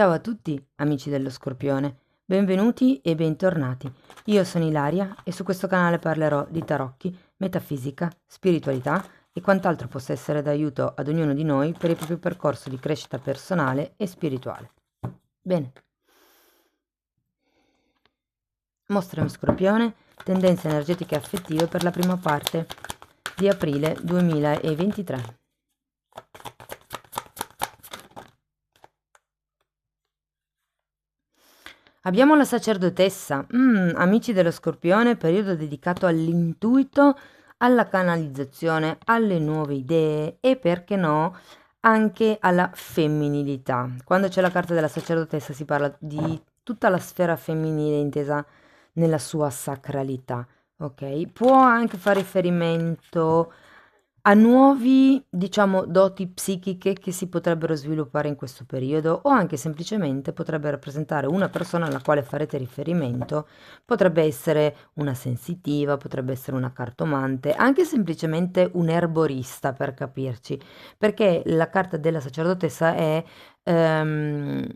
Ciao a tutti, amici dello Scorpione, benvenuti e bentornati. Io sono Ilaria e su questo canale parlerò di tarocchi, metafisica, spiritualità e quant'altro possa essere d'aiuto ad ognuno di noi per il proprio percorso di crescita personale e spirituale. Bene. Mostrami Scorpione, tendenze energetiche e affettive per la prima parte di aprile 2023. Abbiamo la sacerdotessa, amici dello Scorpione, periodo dedicato all'intuito, alla canalizzazione, alle nuove idee e perché no anche alla femminilità. Quando c'è la carta della sacerdotessa si parla di tutta la sfera femminile intesa nella sua sacralità, ok? Può anche fare riferimento a nuovi, diciamo, doti psichiche che si potrebbero sviluppare in questo periodo o anche semplicemente potrebbe rappresentare una persona alla quale farete riferimento, potrebbe essere una sensitiva, potrebbe essere una cartomante, anche semplicemente un erborista per capirci, perché la carta della sacerdotessa ehm,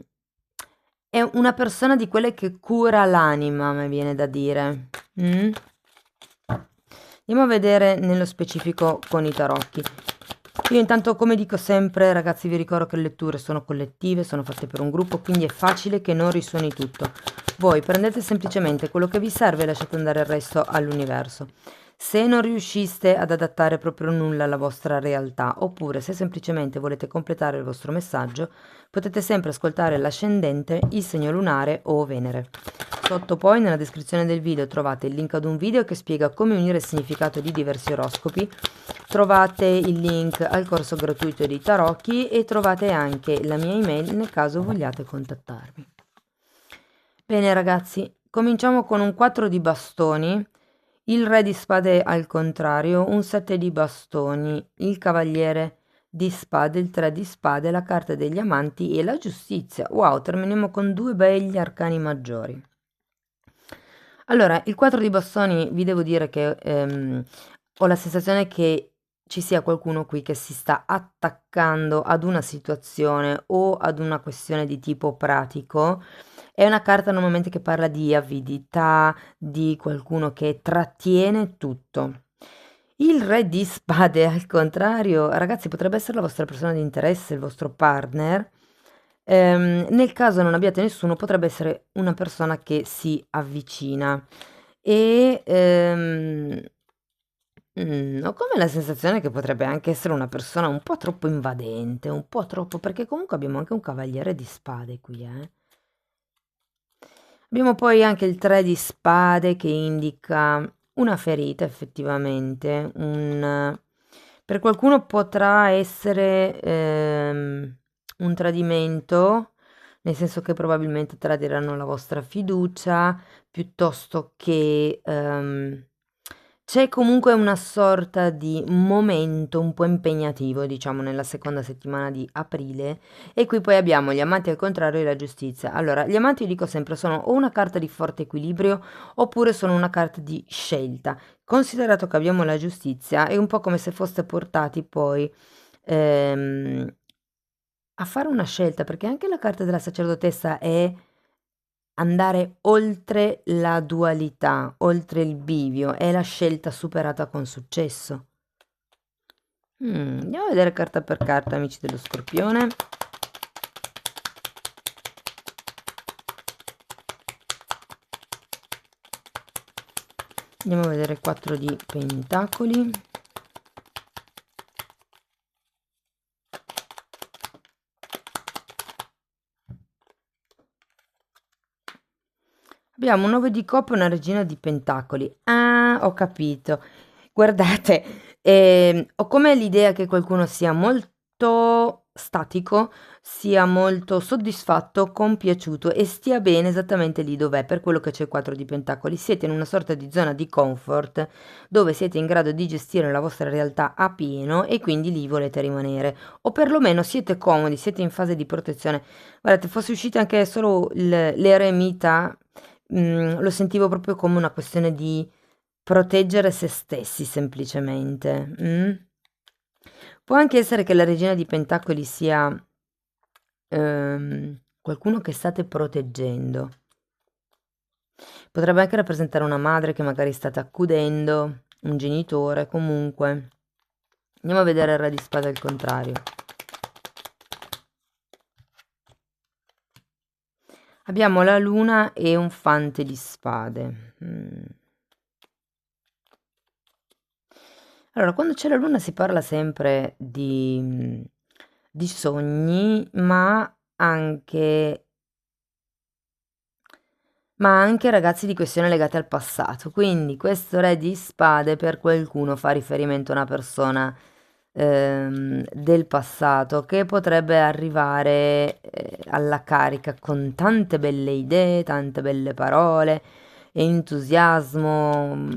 è una persona di quelle che cura l'anima, mi viene da dire. Mm? Andiamo a vedere nello specifico con i tarocchi. Io intanto, come dico sempre, ragazzi, vi ricordo che le letture sono collettive, sono fatte per un gruppo, quindi è facile che non risuoni tutto. Voi prendete semplicemente quello che vi serve e lasciate andare il resto all'universo. Se non riusciste ad adattare proprio nulla alla vostra realtà, oppure se semplicemente volete completare il vostro messaggio, potete sempre ascoltare l'ascendente, il segno lunare o Venere. Sotto poi nella descrizione del video trovate il link ad un video che spiega come unire il significato di diversi oroscopi, trovate il link al corso gratuito di tarocchi e trovate anche la mia email nel caso vogliate contattarmi. Bene ragazzi, cominciamo con un 4 di bastoni, il re di spade al contrario, un 7 di bastoni, il cavaliere di spade, il 3 di spade, la carta degli amanti e la giustizia. Wow, terminiamo con due begli arcani maggiori. Allora, il 4 di bastoni, vi devo dire che ho la sensazione che ci sia qualcuno qui che si sta attaccando ad una situazione o ad una questione di tipo pratico. È una carta normalmente che parla di avidità, di qualcuno che trattiene tutto. Il re di spade, al contrario, ragazzi, potrebbe essere la vostra persona di interesse, il vostro partner. Nel caso non abbiate nessuno, potrebbe essere una persona che si avvicina e ho come la sensazione che potrebbe anche essere una persona un po' troppo invadente, un po' troppo, perché comunque abbiamo anche un cavaliere di spade qui, eh. Abbiamo poi anche il 3 di spade che indica una ferita effettivamente, per qualcuno potrà essere un tradimento, nel senso che probabilmente tradiranno la vostra fiducia, piuttosto che c'è comunque una sorta di momento un po' impegnativo, diciamo, nella seconda settimana di aprile. E qui poi abbiamo gli amanti al contrario e la giustizia. Allora, gli amanti, io dico sempre, sono o una carta di forte equilibrio oppure sono una carta di scelta. Considerato che abbiamo la giustizia, è un po' come se foste portati poi ehm, a fare una scelta, perché anche la carta della sacerdotessa è andare oltre la dualità, oltre il bivio, è la scelta superata con successo. Andiamo a vedere carta per carta, amici dello Scorpione. Andiamo a vedere 4 di pentacoli. Abbiamo un 9 di coppe e una regina di pentacoli. Ah, ho capito. Guardate, ho come l'idea che qualcuno sia molto statico, sia molto soddisfatto, compiaciuto e stia bene esattamente lì dov'è, per quello che c'è il 4 di pentacoli. Siete in una sorta di zona di comfort dove siete in grado di gestire la vostra realtà a pieno e quindi lì volete rimanere. O perlomeno siete comodi, siete in fase di protezione. Guardate, fosse uscita anche solo l'eremita, lo sentivo proprio come una questione di proteggere se stessi semplicemente. Può anche essere che la regina di pentacoli sia qualcuno che state proteggendo. Potrebbe anche rappresentare una madre che magari state accudendo, un genitore, comunque. Andiamo a vedere il re di spade al contrario. Abbiamo la luna e un fante di spade. Allora, quando c'è la luna si parla sempre di sogni, ma anche ragazzi di questioni legate al passato. Quindi questo re di spade per qualcuno fa riferimento a una persona del passato che potrebbe arrivare alla carica con tante belle idee, tante belle parole, entusiasmo,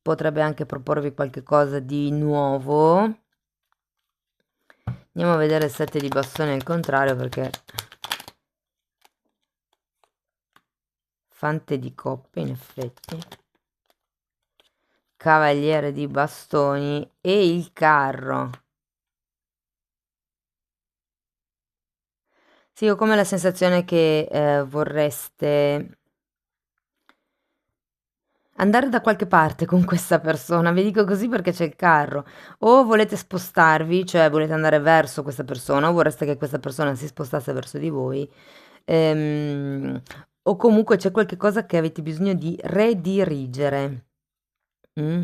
potrebbe anche proporvi qualche cosa di nuovo. Andiamo a vedere il 7 di bastoni al contrario perché fante di coppe in effetti, cavaliere di bastoni e il carro. Sì, ho come la sensazione che vorreste andare da qualche parte con questa persona, vi dico così perché c'è il carro. O volete spostarvi, cioè volete andare verso questa persona, o vorreste che questa persona si spostasse verso di voi, ehm, o comunque c'è qualche cosa che avete bisogno di redirigere. Mm?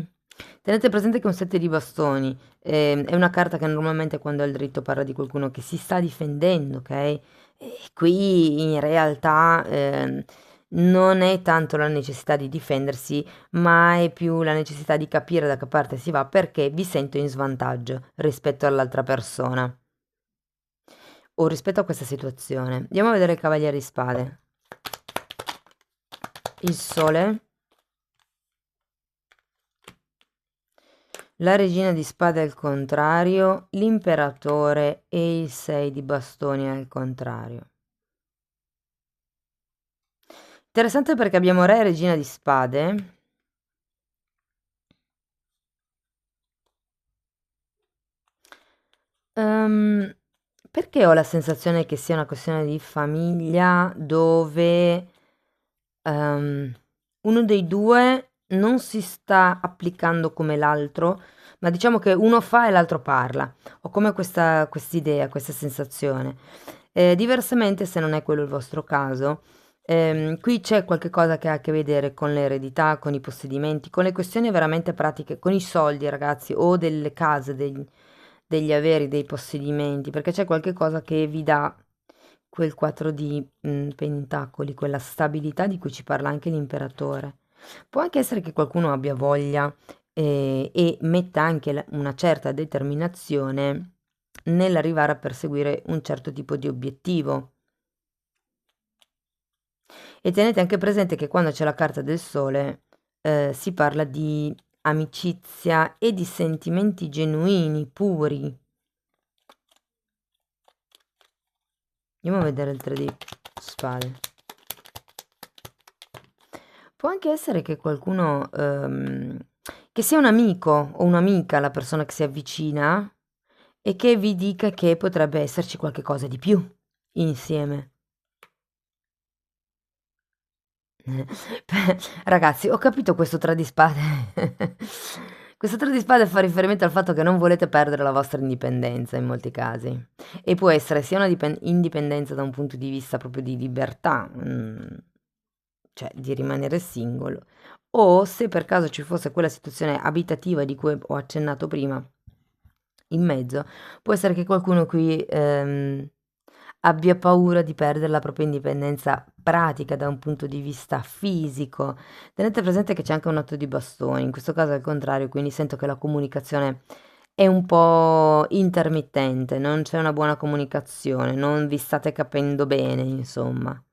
Tenete presente che un 7 di bastoni è una carta che normalmente quando è il dritto parla di qualcuno che si sta difendendo, ok? E qui in realtà non è tanto la necessità di difendersi, ma è più la necessità di capire da che parte si va perché vi sento in svantaggio rispetto all'altra persona o rispetto a questa situazione. Andiamo a vedere il Cavaliere di Spade. Il Sole. La regina di spade al contrario, l'imperatore e il 6 di bastoni al contrario. Interessante perché abbiamo re e regina di spade. Perché ho la sensazione che sia una questione di famiglia dove uno dei due non si sta applicando come l'altro, ma diciamo che uno fa e l'altro parla. Ho come quest'idea, questa sensazione. Diversamente, se non è quello il vostro caso, qui c'è qualche cosa che ha a che vedere con l'eredità, con i possedimenti, con le questioni veramente pratiche, con i soldi, ragazzi, o delle case, degli averi, dei possedimenti, perché c'è qualche cosa che vi dà quel 4 di pentacoli, quella stabilità di cui ci parla anche l'imperatore. Può anche essere che qualcuno abbia voglia e metta anche una certa determinazione nell'arrivare a perseguire un certo tipo di obiettivo. E tenete anche presente che quando c'è la carta del sole si parla di amicizia e di sentimenti genuini, puri. Andiamo a vedere il 3 di spade. Può anche essere che qualcuno, che sia un amico o un'amica la persona che si avvicina e che vi dica che potrebbe esserci qualche cosa di più insieme. Ragazzi, ho capito questo 3 di spade. Questo 3 di spade fa riferimento al fatto che non volete perdere la vostra indipendenza in molti casi. E può essere sia una indipendenza da un punto di vista proprio di libertà, cioè di rimanere singolo, o se per caso ci fosse quella situazione abitativa di cui ho accennato prima, in mezzo, può essere che qualcuno qui abbia paura di perdere la propria indipendenza pratica da un punto di vista fisico. Tenete presente che c'è anche un 8 di bastoni, in questo caso è al contrario, quindi sento che la comunicazione è un po' intermittente, non c'è una buona comunicazione, non vi state capendo bene, insomma.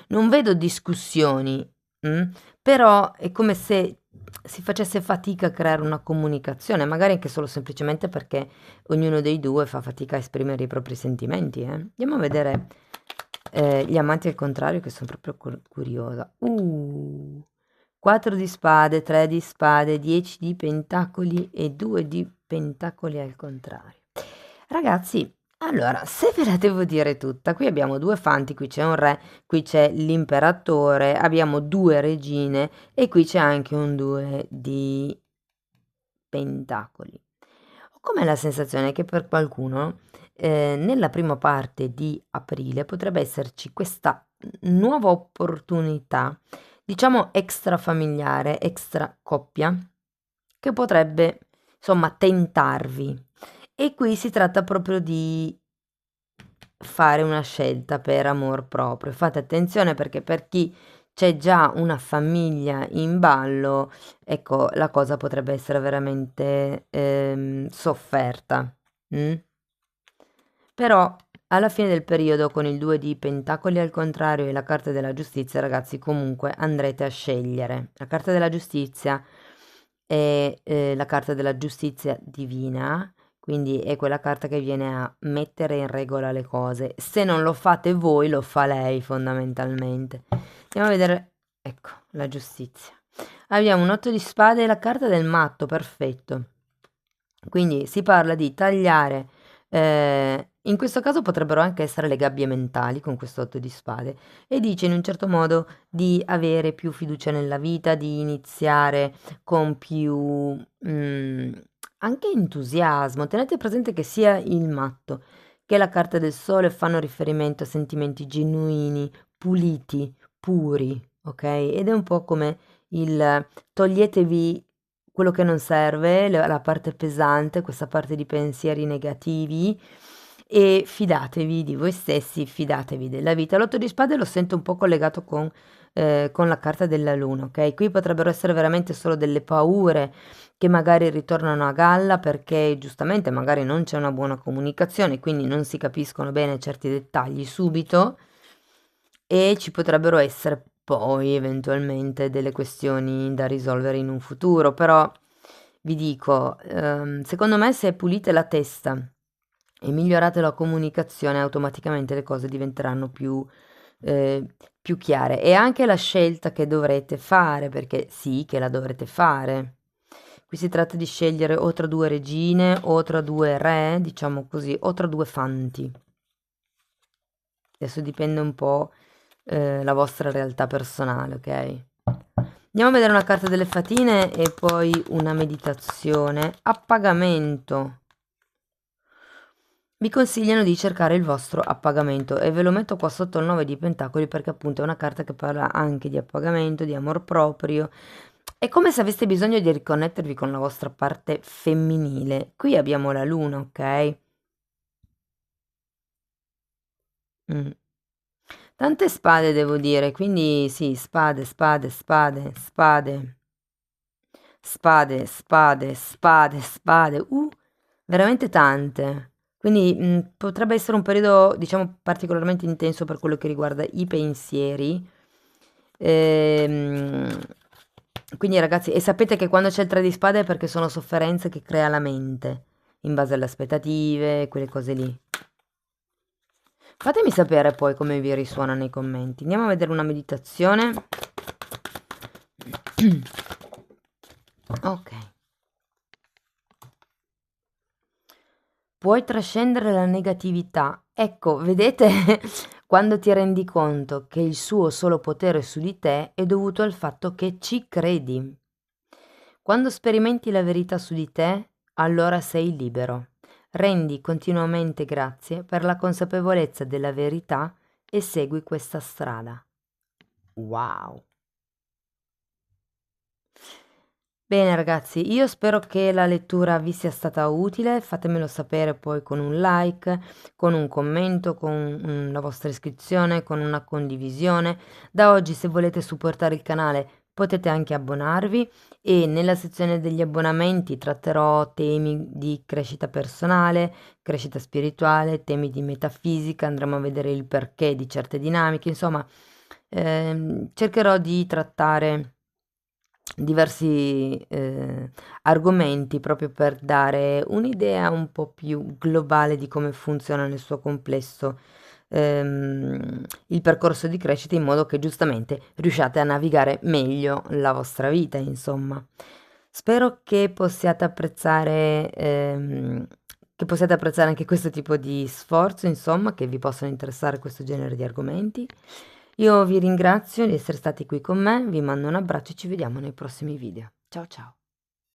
Non vedo discussioni, mm? Però è come se si facesse fatica a creare una comunicazione, magari anche solo semplicemente perché ognuno dei due fa fatica a esprimere i propri sentimenti, eh. Andiamo a vedere gli amanti al contrario, che sono proprio curiosa. 4 di spade, 3 di spade, 10 di pentacoli e 2 di pentacoli al contrario. Ragazzi, Allora, se ve la devo dire tutta, qui abbiamo due fanti, qui c'è un re, qui c'è l'imperatore, abbiamo due regine e qui c'è anche un due di pentacoli. Ho come la sensazione che per qualcuno nella prima parte di aprile potrebbe esserci questa nuova opportunità, diciamo extrafamiliare, extra coppia, che potrebbe insomma tentarvi. E qui si tratta proprio di fare una scelta per amor proprio. Fate attenzione perché per chi c'è già una famiglia in ballo, ecco, la cosa potrebbe essere veramente sofferta. Mm? Però alla fine del periodo con il 2 di pentacoli al contrario e la carta della giustizia, ragazzi, comunque andrete a scegliere. La carta della giustizia è la carta della giustizia divina, quindi è quella carta che viene a mettere in regola le cose. Se non lo fate voi, lo fa lei fondamentalmente. Andiamo a vedere, ecco, la giustizia. Abbiamo un 8 di spade e la carta del matto, perfetto. Quindi si parla di tagliare, in questo caso potrebbero anche essere le gabbie mentali con questo 8 di spade, e dice in un certo modo di avere più fiducia nella vita, di iniziare con più anche entusiasmo. Tenete presente che sia il matto che la carta del sole fanno riferimento a sentimenti genuini, puliti, puri, ok? Ed è un po' come il toglietevi quello che non serve, la parte pesante, questa parte di pensieri negativi e fidatevi di voi stessi, fidatevi della vita. L'otto di spade lo sento un po' collegato con la carta della luna, ok? Qui potrebbero essere veramente solo delle paure che magari ritornano a galla perché giustamente magari non c'è una buona comunicazione, quindi non si capiscono bene certi dettagli subito e ci potrebbero essere poi eventualmente delle questioni da risolvere in un futuro, però vi dico, secondo me se pulite la testa e migliorate la comunicazione, automaticamente le cose diventeranno più chiare. E anche la scelta che dovrete fare, perché sì, che la dovrete fare. Qui si tratta di scegliere o tra due regine o tra due re, diciamo così, o tra due fanti. Adesso dipende un po' la vostra realtà personale, ok? Andiamo a vedere una carta delle fatine e poi una meditazione. Appagamento. Vi consigliano di cercare il vostro appagamento e ve lo metto qua sotto il 9 di pentacoli perché appunto è una carta che parla anche di appagamento, di amor proprio. È come se aveste bisogno di riconnettervi con la vostra parte femminile. Qui abbiamo la luna, ok? Mm. Tante spade devo dire, quindi sì, spade, spade, spade, spade, spade, spade, spade, spade, veramente tante. Quindi potrebbe essere un periodo, diciamo, particolarmente intenso per quello che riguarda i pensieri. Ehm, quindi ragazzi, e sapete che quando c'è il 3 di spade è perché sono sofferenze che crea la mente, in base alle aspettative, quelle cose lì. Fatemi sapere poi come vi risuona nei commenti. Andiamo a vedere una meditazione. Ok. Puoi trascendere la negatività. Ecco, vedete, quando ti rendi conto che il suo solo potere su di te è dovuto al fatto che ci credi. Quando sperimenti la verità su di te, allora sei libero. Rendi continuamente grazie per la consapevolezza della verità e segui questa strada. Wow! Bene ragazzi, io spero che la lettura vi sia stata utile, fatemelo sapere poi con un like, con un commento, con la vostra iscrizione, con una condivisione. Da oggi se volete supportare il canale potete anche abbonarvi e nella sezione degli abbonamenti tratterò temi di crescita personale, crescita spirituale, temi di metafisica, andremo a vedere il perché di certe dinamiche, insomma cercherò di trattare diversi argomenti proprio per dare un'idea un po' più globale di come funziona nel suo complesso il percorso di crescita in modo che giustamente riusciate a navigare meglio la vostra vita, insomma. Spero che possiate apprezzare che possiate apprezzare anche questo tipo di sforzo, insomma, che vi possono interessare questo genere di argomenti. Io vi ringrazio di essere stati qui con me, vi mando un abbraccio e ci vediamo nei prossimi video. Ciao ciao!